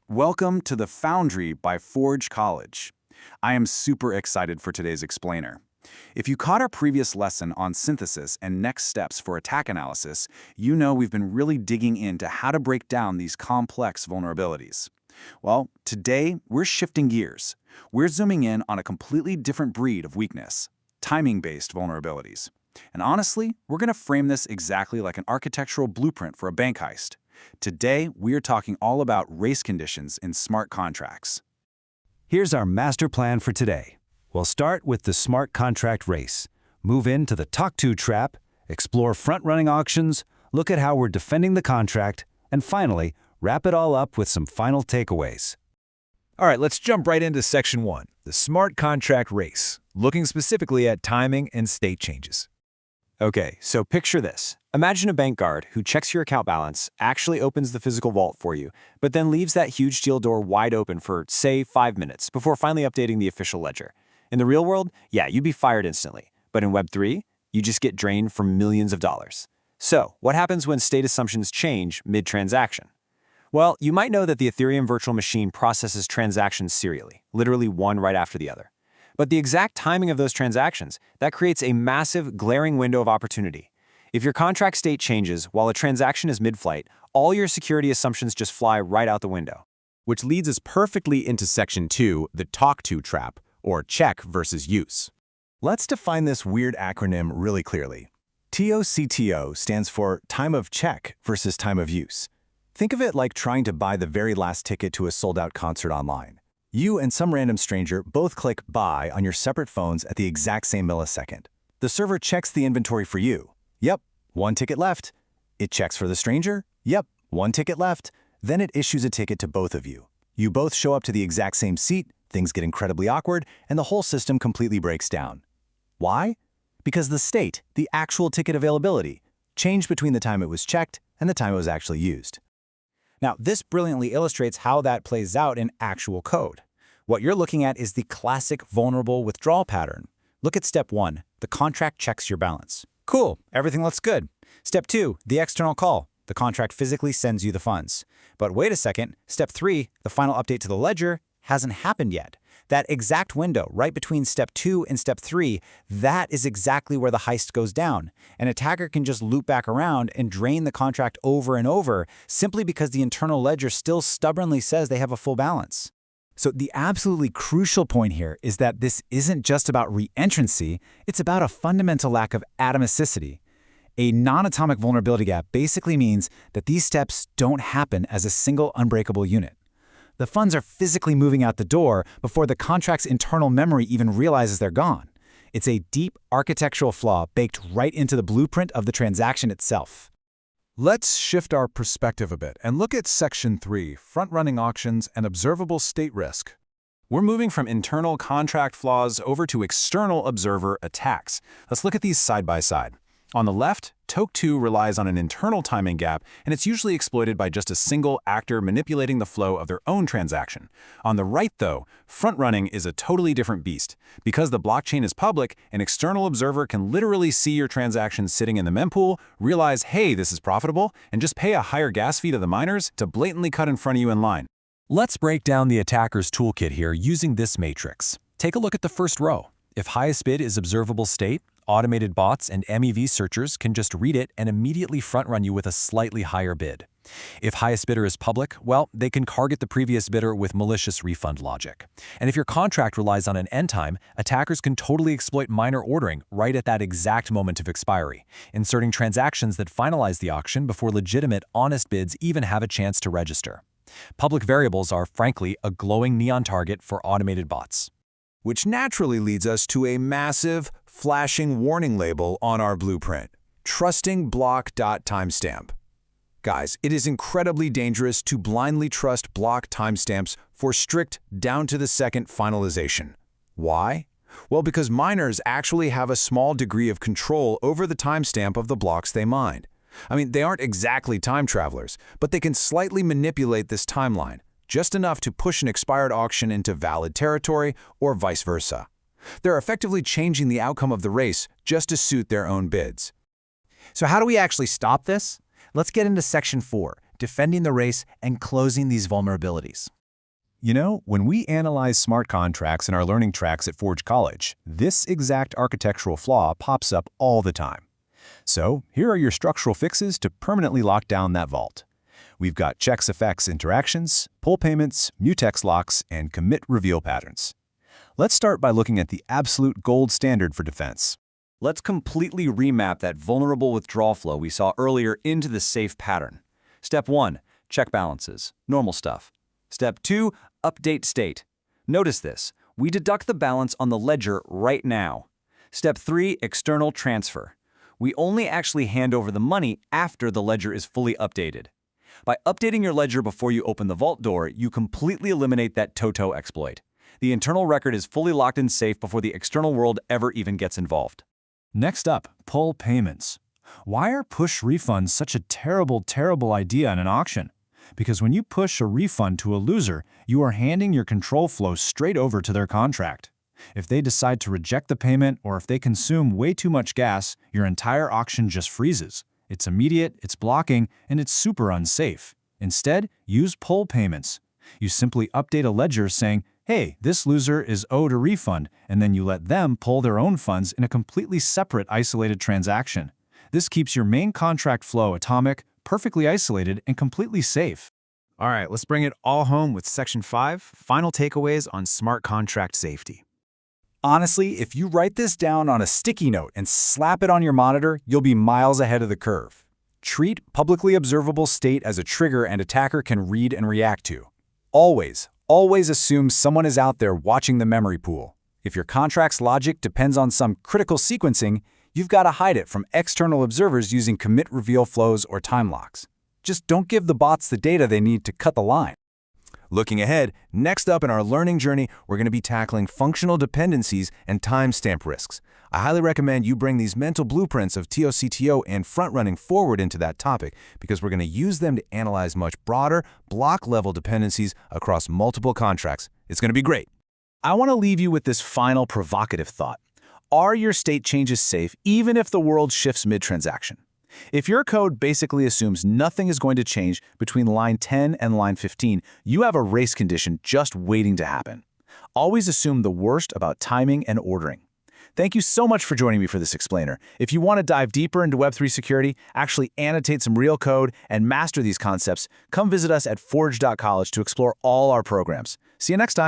Welcome to the Foundry by Forge College. I am super excited for today's explainer. If you caught our previous lesson on synthesis and next steps for attack analysis, you know we've been really digging into how to break down these complex vulnerabilities. Well, today we're shifting gears. We're zooming in on a completely different breed of weakness, timing-based vulnerabilities. And honestly, we're going to frame this exactly like an architectural blueprint for a bank heist. Today, we're talking all about race conditions in smart contracts. Here's our master plan for today. We'll start with the smart contract race, move into the TOCTOU trap, explore front-running auctions, look at how we're defending the contract, and finally, wrap it all up with some final takeaways. All right, let's jump right into Section 1, the smart contract race, looking specifically at timing and state changes. Okay, so picture this. Imagine a bank guard who checks your account balance, actually opens the physical vault for you, but then leaves that huge steel door wide open for, say, 5 minutes before finally updating the official ledger. In the real world, yeah, you'd be fired instantly. But in Web3, you just get drained for millions of dollars. So, what happens when state assumptions change mid-transaction? Well, you might know that the Ethereum virtual machine processes transactions serially, literally one right after the other. But the exact timing of those transactions, that creates a massive, glaring window of opportunity. If your contract state changes while a transaction is mid-flight, all your security assumptions just fly right out the window. Which leads us perfectly into Section 2, the TOCTOU trap, or check versus use. Let's define this weird acronym really clearly. TOCTO stands for time of check versus time of use. Think of it like trying to buy the very last ticket to a sold-out concert online. You and some random stranger both click buy on your separate phones at the exact same millisecond. The server checks the inventory for you. Yep, one ticket left. It checks for the stranger. Yep, one ticket left. Then it issues a ticket to both of you. You both show up to the exact same seat, things get incredibly awkward, and the whole system completely breaks down. Why? Because the state, the actual ticket availability, changed between the time it was checked and the time it was actually used. Now, this brilliantly illustrates how that plays out in actual code. What you're looking at is the classic vulnerable withdrawal pattern. Look at step 1, the contract checks your balance. Cool, everything looks good. Step 2, the external call. The contract physically sends you the funds. But wait a second, step 3, the final update to the ledger, hasn't happened yet. That exact window right between step 2 and step 3, that is exactly where the heist goes down. An attacker can just loop back around and drain the contract over and over simply because the internal ledger still stubbornly says they have a full balance. So the absolutely crucial point here is that this isn't just about reentrancy, it's about a fundamental lack of atomicity. A non-atomic vulnerability gap basically means that these steps don't happen as a single unbreakable unit. The funds are physically moving out the door before the contract's internal memory even realizes they're gone. It's a deep architectural flaw baked right into the blueprint of the transaction itself. Let's shift our perspective a bit and look at Section 3, front-running auctions and observable state risk. We're moving from internal contract flaws over to external observer attacks. Let's look at these side by side. On the left, TOCTOU relies on an internal timing gap, and it's usually exploited by just a single actor manipulating the flow of their own transaction. On the right, though, front-running is a totally different beast. Because the blockchain is public, an external observer can literally see your transaction sitting in the mempool, realize, hey, this is profitable, and just pay a higher gas fee to the miners to blatantly cut in front of you in line. Let's break down the attacker's toolkit here using this matrix. Take a look at the first row. If highest bid is observable state, automated bots and MEV searchers can just read it and immediately front-run you with a slightly higher bid. If highest bidder is public, well, they can target the previous bidder with malicious refund logic. And if your contract relies on an end time, attackers can totally exploit miner ordering right at that exact moment of expiry, inserting transactions that finalize the auction before legitimate, honest bids even have a chance to register. Public variables are, frankly, a glowing neon target for automated bots. Which naturally leads us to a massive, flashing warning label on our blueprint, trusting block.timestamp. Guys, it is incredibly dangerous to blindly trust block timestamps for strict, down-to-the-second finalization. Why? Well, because miners actually have a small degree of control over the timestamp of the blocks they mine. I mean, they aren't exactly time travelers, but they can slightly manipulate this timeline, just enough to push an expired auction into valid territory or vice versa. They're effectively changing the outcome of the race just to suit their own bids. So how do we actually stop this? Let's get into Section 4, defending the race and closing these vulnerabilities. You know, when we analyze smart contracts in our learning tracks at Forge College, this exact architectural flaw pops up all the time. So here are your structural fixes to permanently lock down that vault. We've got checks effects interactions, pull payments, mutex locks, and commit reveal patterns. Let's start by looking at the absolute gold standard for defense. Let's completely remap that vulnerable withdrawal flow we saw earlier into the safe pattern. Step 1, check balances, normal stuff. Step 2, update state. Notice this, we deduct the balance on the ledger right now. Step 3, external transfer. We only actually hand over the money after the ledger is fully updated. By updating your ledger before you open the vault door, you completely eliminate that TOCTOU exploit. The internal record is fully locked and safe before the external world ever even gets involved. Next up, pull payments. Why are push refunds such a terrible idea in an auction? Because when you push a refund to a loser, you are handing your control flow straight over to their contract. If they decide to reject the payment or if they consume way too much gas, your entire auction just freezes. It's immediate, it's blocking, and it's super unsafe. Instead, use pull payments. You simply update a ledger saying, hey, this loser is owed a refund, and then you let them pull their own funds in a completely separate isolated transaction. This keeps your main contract flow atomic, perfectly isolated, and completely safe. All right, let's bring it all home with Section 5, Final Takeaways on Smart Contract Safety. Honestly, if you write this down on a sticky note and slap it on your monitor, you'll be miles ahead of the curve. Treat publicly observable state as a trigger an attacker can read and react to. Always assume someone is out there watching the memory pool. If your contract's logic depends on some critical sequencing, you've got to hide it from external observers using commit reveal flows or time locks. Just don't give the bots the data they need to cut the line. Looking ahead, next up in our learning journey, we're going to be tackling functional dependencies and timestamp risks. I highly recommend you bring these mental blueprints of TOCTOU and front-running forward into that topic because we're going to use them to analyze much broader, block-level dependencies across multiple contracts. It's going to be great. I want to leave you with this final provocative thought. Are your state changes safe even if the world shifts mid-transaction? If your code basically assumes nothing is going to change between line 10 and line 15, you have a race condition just waiting to happen. Always assume the worst about timing and ordering. Thank you so much for joining me for this explainer. If you want to dive deeper into Web3 security, actually annotate some real code, and master these concepts, come visit us at forge.college to explore all our programs. See you next time.